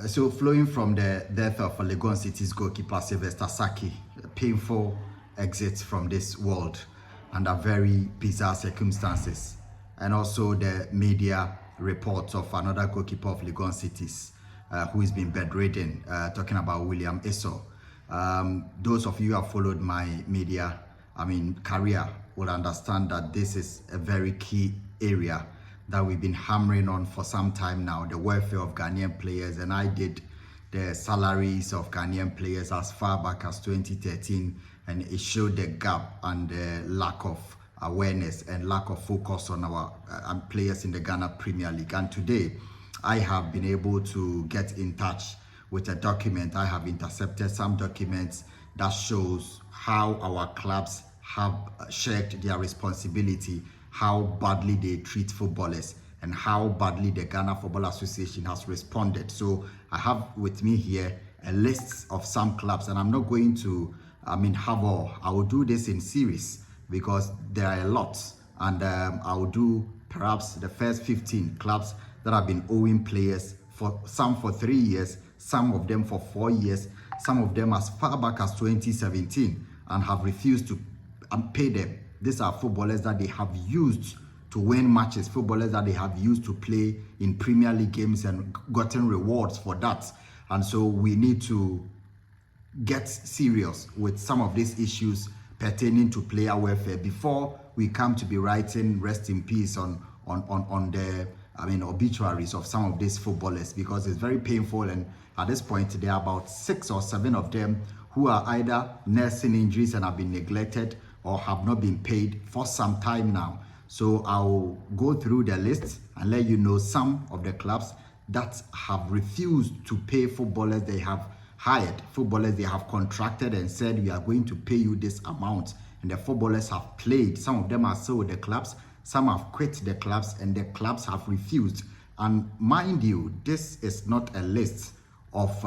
So flowing from the death of Legon City's goalkeeper Sylvester Saki, painful exit from this world under very bizarre circumstances, and also the media reports of another goalkeeper of Legon City's who has been bedridden, talking about William Eso. Those of you who have followed my media, career, will understand that this is a very key area that we've been hammering on for some time now, the welfare of Ghanaian players. And I did the salaries of Ghanaian players as far back as 2013, and it showed the gap and the lack of awareness and lack of focus on our players in the Ghana Premier League. And today I have been able to get in touch with a document. I have intercepted some documents that shows how our clubs have shirked their responsibility, how badly they treat footballers, and how badly the Ghana Football Association has responded. So I have with me here a list of some clubs, and I'm not going to have all. I will do this in series because there are a lot, and I will do perhaps the first 15 clubs that have been owing players, for some for 3 years, some of them for 4 years, some of them as far back as 2017, and have refused to pay them. These are footballers that they have used to win matches, footballers that they have used to play in Premier League games and gotten rewards for that. And so we need to get serious with some of these issues pertaining to player welfare before we come to be writing rest in peace on the obituaries of some of these footballers, because it's very painful. And at this point there are about 6 or 7 of them who are either nursing injuries and have been neglected or have not been paid for some time now. So I'll go through the list and let you know some of the clubs that have refused to pay footballers they have hired, footballers they have contracted and said, we are going to pay you this amount. And the footballers have played. Some of them are still with the clubs, some have quit the clubs, and the clubs have refused. And mind you, this is not a list of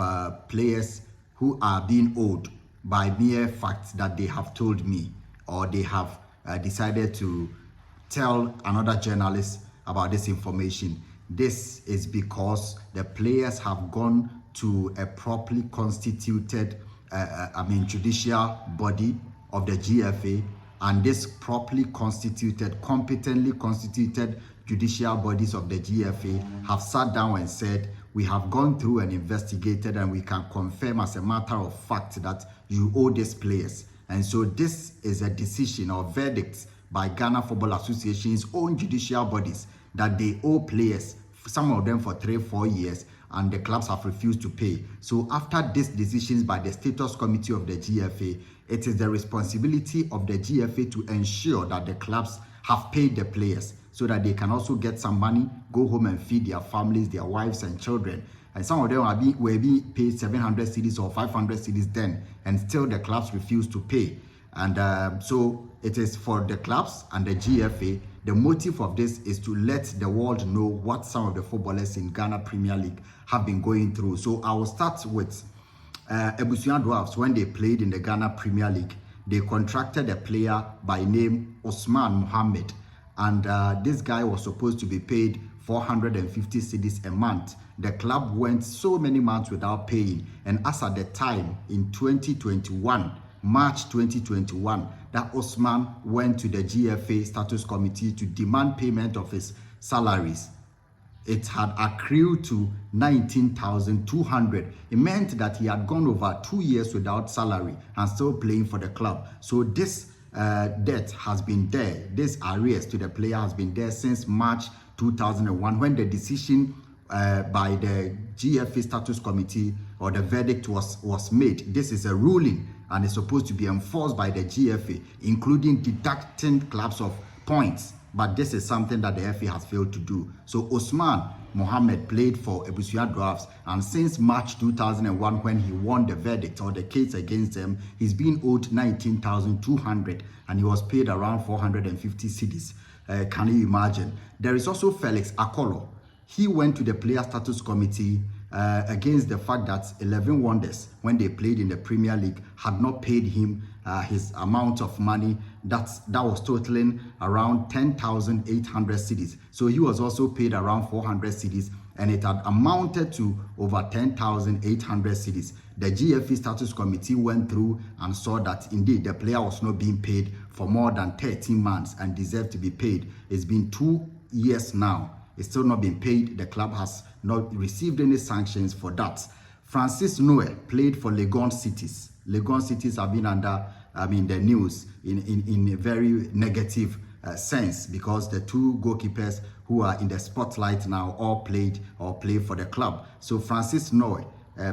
players who are being owed by mere facts that they have told me, or they have decided to tell another journalist about this information. This is because the players have gone to a properly constituted judicial body of the GFA, and this properly constituted, competently constituted judicial bodies of the GFA have sat down and said, we have gone through and investigated, and we can confirm as a matter of fact that you owe these players. And so this is a decision or verdict by Ghana Football Association's own judicial bodies that they owe players, some of them for 3-4 years, and the clubs have refused to pay. So after these decisions by the status committee of the GFA, it is the responsibility of the GFA to ensure that the clubs have paid the players so that they can also get some money, go home and feed their families, their wives and children. And some of them were being paid 700 cedis or 500 cedis then, and still the clubs refuse to pay. And so it is for the clubs and the GFA. The motive of this is to let the world know what some of the footballers in Ghana Premier League have been going through. So I will start with Ebusua Dwarfs. When they played in the Ghana Premier League, they contracted a player by name Osman Mohammed, and this guy was supposed to be paid 450 cedis a month. The club went so many months without paying, and as at the time in 2021, March 2021, that Osman went to the GFA status committee to demand payment of his salaries. It had accrued to 19,200. It meant that he had gone over 2 years without salary and still playing for the club. So this debt has been there. This arrears to the player has been there since March 2001, when the decision by the GFA status committee, or the verdict was made. This is a ruling and it's supposed to be enforced by the GFA, including deducting clubs of points. But this is something that the FA has failed to do. So Osman Mohammed played for Ebusua Dwarfs, and since March 2001, when he won the verdict or the case against them, he's been owed 19,200, and he was paid around 450 cedis. Can you imagine? There is also Felix Akolo. He went to the player status committee against the fact that 11 Wonders, when they played in the Premier League, had not paid him his amount of money that was totaling around 10,800 cedis. So he was also paid around 400 cedis, and it had amounted to over 10,800 cedis. The GFA Status Committee went through and saw that indeed the player was not being paid for more than 13 months and deserved to be paid. It's been 2 years now. It's still not been paid. The club has not received any sanctions for that. Francis Noe played for Legon Cities. Legon Cities have been under, the news in a very negative sense, because the two goalkeepers who are in the spotlight now all played or play for the club. So Francis Noe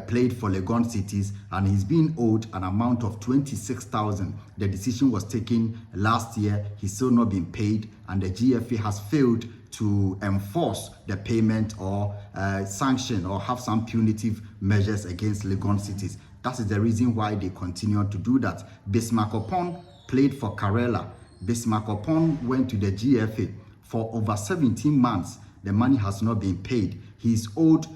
played for Legon Cities, and he's been owed an amount of 26,000. The decision was taken last year. He's still not been paid, and the GFA has failed to enforce the payment or sanction or have some punitive measures against Legon Cities. That is the reason why they continue to do that. Bismarck-upon played for Karela. Bismarck-upon went to the GFA for over 17 months. The money has not been paid. He's owed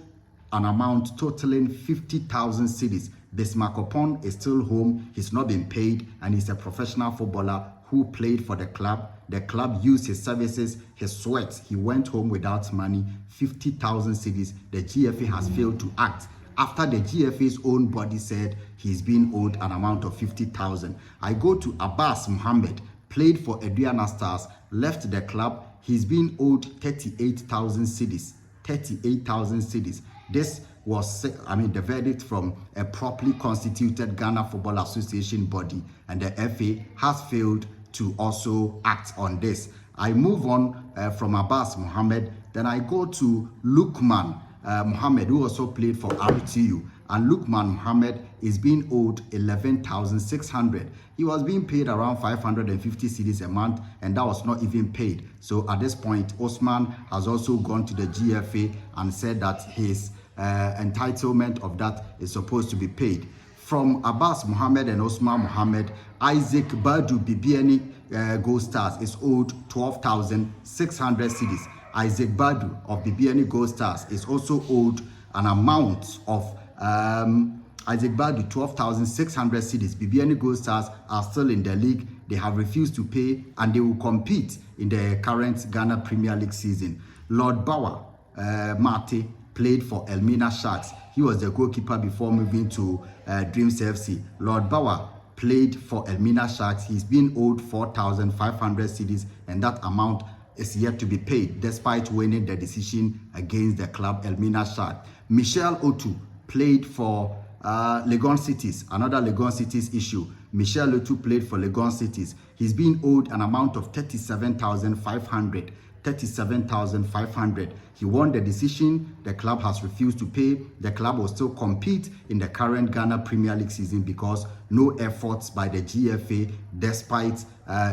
an amount totaling 50,000 cedis. Bismarck-upon is still home. He's not been paid, and he's a professional footballer who played for the club. The club used his services, his sweat. He went home without money, 50,000 cedis. The GFA has failed to act after the GFA's own body said he's been owed an amount of 50,000. I go to Abbas Mohammed, played for Aduana Stars, left the club. He's been owed 38,000 cedis. 38,000 cedis. This was, the verdict from a properly constituted Ghana Football Association body, and the FA has failed to also act on this. I move on from Abbas Mohammed, then I go to Lukman Mohammed, who also played for RTU, and Lukman Mohammed is being owed 11,600. He was being paid around 550 cedis a month, and that was not even paid. So at this point, Osman has also gone to the GFA and said that his entitlement of that is supposed to be paid. From Abbas Mohammed and Osman Mohammed, Isaac Badu Bibiani Gold Stars is owed 12,600 cedis. Isaac Badu of Bibiani Gold Stars is also owed an amount of Isaac Badu 12,600 cedis. Bibiani Gold Stars are still in the league. They have refused to pay, and they will compete in the current Ghana Premier League season. Lord Bauer Mate played for Elmina Sharks. He was the goalkeeper before moving to Dreams FC. Lord Bauer played for Elmina Sharks. He's been owed 4,500 cedis, and that amount is yet to be paid despite winning the decision against the club Elmina Sharks. Michel Otu played for Legon Cities, another Legon Cities issue. Michel Otu played for Legon Cities. He's been owed an amount of 37,500. 37,500. He won the decision. The club has refused to pay. The club will still compete in the current Ghana Premier League season because no efforts by the GFA, despite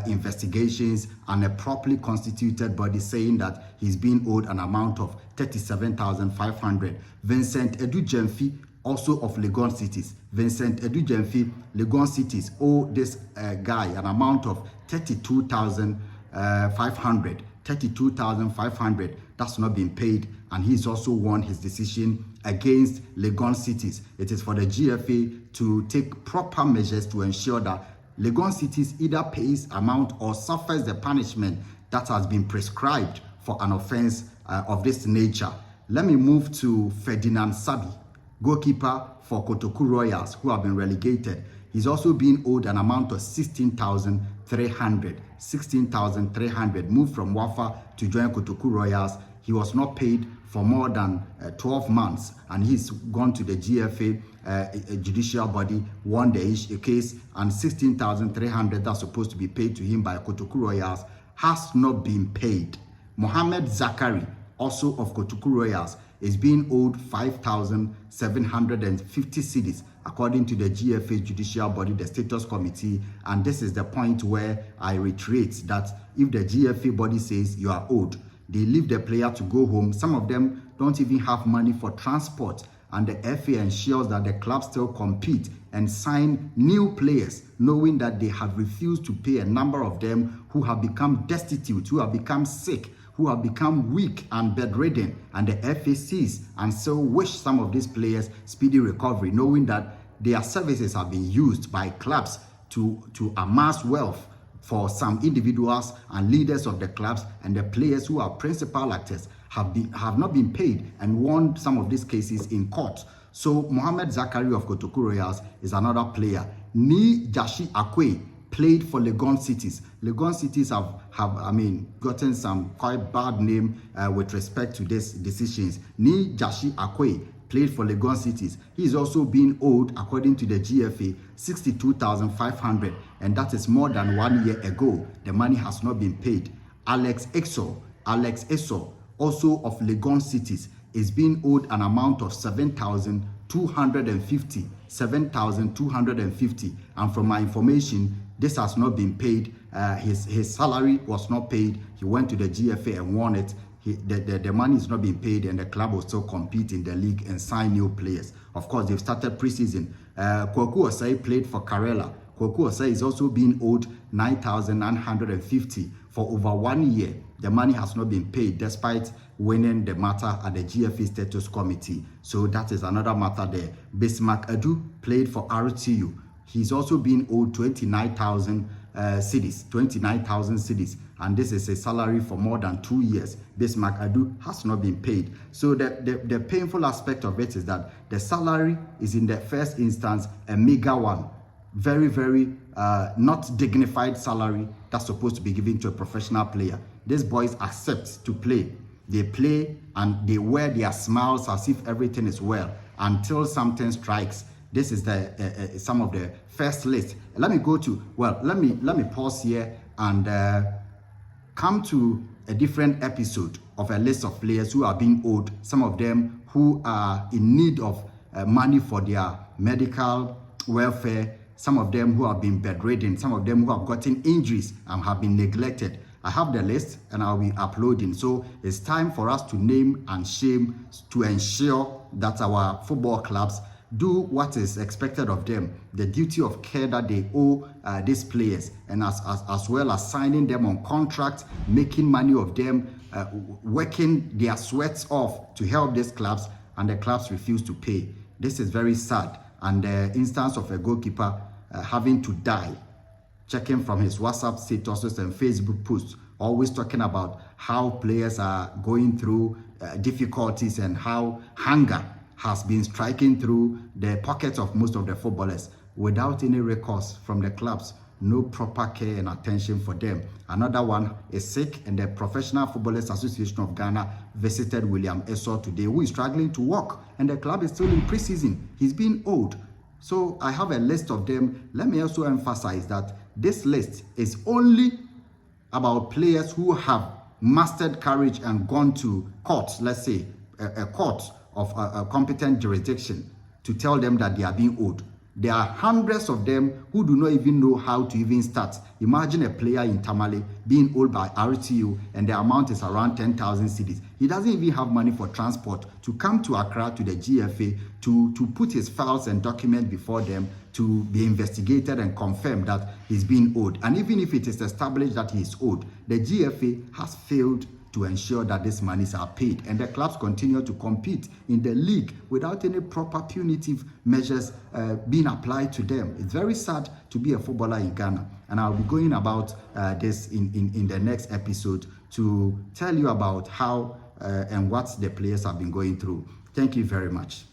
investigations and a properly constituted body saying that he's been owed an amount of 37,500. Vincent Edu Jemfi, also of Legon Cities. Vincent Edu Jemfi, Legon Cities owe this guy an amount of 32,500. 32,500. That's not been paid, and he's also won his decision against Legon Cities. It is for the GFA to take proper measures to ensure that Legon Cities either pays amount or suffers the punishment that has been prescribed for an offense of this nature. Let me move to Ferdinand Sabi, goalkeeper for Kotoku Royals, who have been relegated. He's also been owed an amount of 16,300. 16,300. Moved from Wafa to join Kotoku Royals. He was not paid for more than 12 months, and he's gone to the GFA a judicial body, won the case, and 16,300 that's supposed to be paid to him by Kotoku Royals has not been paid. Mohammed Zakari, also of Kotoku Royals, is being owed 5,750 cedis according to the GFA judicial body, the status committee. And this is the point where I reiterate that if the GFA body says you are owed, they leave the player to go home. Some of them don't even have money for transport, and the FA ensures that the club still compete and sign new players, knowing that they have refused to pay a number of them who have become destitute, who have become sick, who have become weak and bedridden, and the FA sees and so wish some of these players speedy recovery, knowing that their services have been used by clubs to amass wealth for some individuals and leaders of the clubs, and the players who are principal actors have not been paid and won some of these cases in court. So Mohamed Zakari of Kotoku Royals is another player. Ni Jashi Akwe played for Legon Cities. Legon Cities have gotten some quite bad name with respect to these decisions. Ni Jashi Akwe played for Legon Cities. He is also being owed, according to the GFA, 62,500, and that is more than 1 year ago. The money has not been paid. Alex Eso, also of Legon Cities, is being owed an amount of 7,250. 7,250, and from my information, this has not been paid. His salary was not paid. He went to the GFA and won it. The money is not being paid, and the club will still compete in the league and sign new players. Of course, they've started preseason. Kwaku Osei played for Karela. Kwaku Osei is also being owed 9,950 for over 1 year. The money has not been paid despite winning the matter at the GFA Status Committee. So that is another matter there. Bismarck Adu played for RTU. He's also being owed 29,000 cedis, 29,000 cedis, and this is a salary for more than 2 years. Bismarck Adu has not been paid. So the painful aspect of it is that the salary is in the first instance a meager one, very, very not dignified salary that's supposed to be given to a professional player. These boys accept to play. They play and they wear their smiles as if everything is well until something strikes. This is the some of the first list. Let me go to, well, let me pause here and come to a different episode of a list of players who are being owed, some of them who are in need of money for their medical welfare, some of them who have been bedridden, some of them who have gotten injuries and have been neglected. I have the list and I'll be uploading. So it's time for us to name and shame to ensure that our football clubs do what is expected of them, the duty of care that they owe these players, and as well as signing them on contracts, making money of them, working their sweats off to help these clubs, and the clubs refuse to pay. This is very sad. And the instance of a goalkeeper having to die, checking from his WhatsApp statuses and Facebook posts, always talking about how players are going through difficulties and how hunger has been striking through the pockets of most of the footballers without any recourse from the clubs, no proper care and attention for them. Another one is sick, and the Professional Footballers Association of Ghana visited William Esau today, who is struggling to walk, and the club is still in preseason. He's being owed. So I have a list of them. Let me also emphasize that this list is only about players who have mastered courage and gone to courts, let's say a court of a competent jurisdiction, to tell them that they are being owed. There are hundreds of them who do not even know how to even start. Imagine a player in Tamale being owed by RTU and the amount is around 10,000 cedis. He doesn't even have money for transport to come to Accra to the GFA to put his files and documents before them to be investigated and confirmed that he's being owed. And even if it is established that he is owed, the GFA has failed to ensure that these monies are paid, and the clubs continue to compete in the league without any proper punitive measures being applied to them. It's very sad to be a footballer in Ghana, and I'll be going about this in the next episode to tell you about how and what the players have been going through. Thank you very much.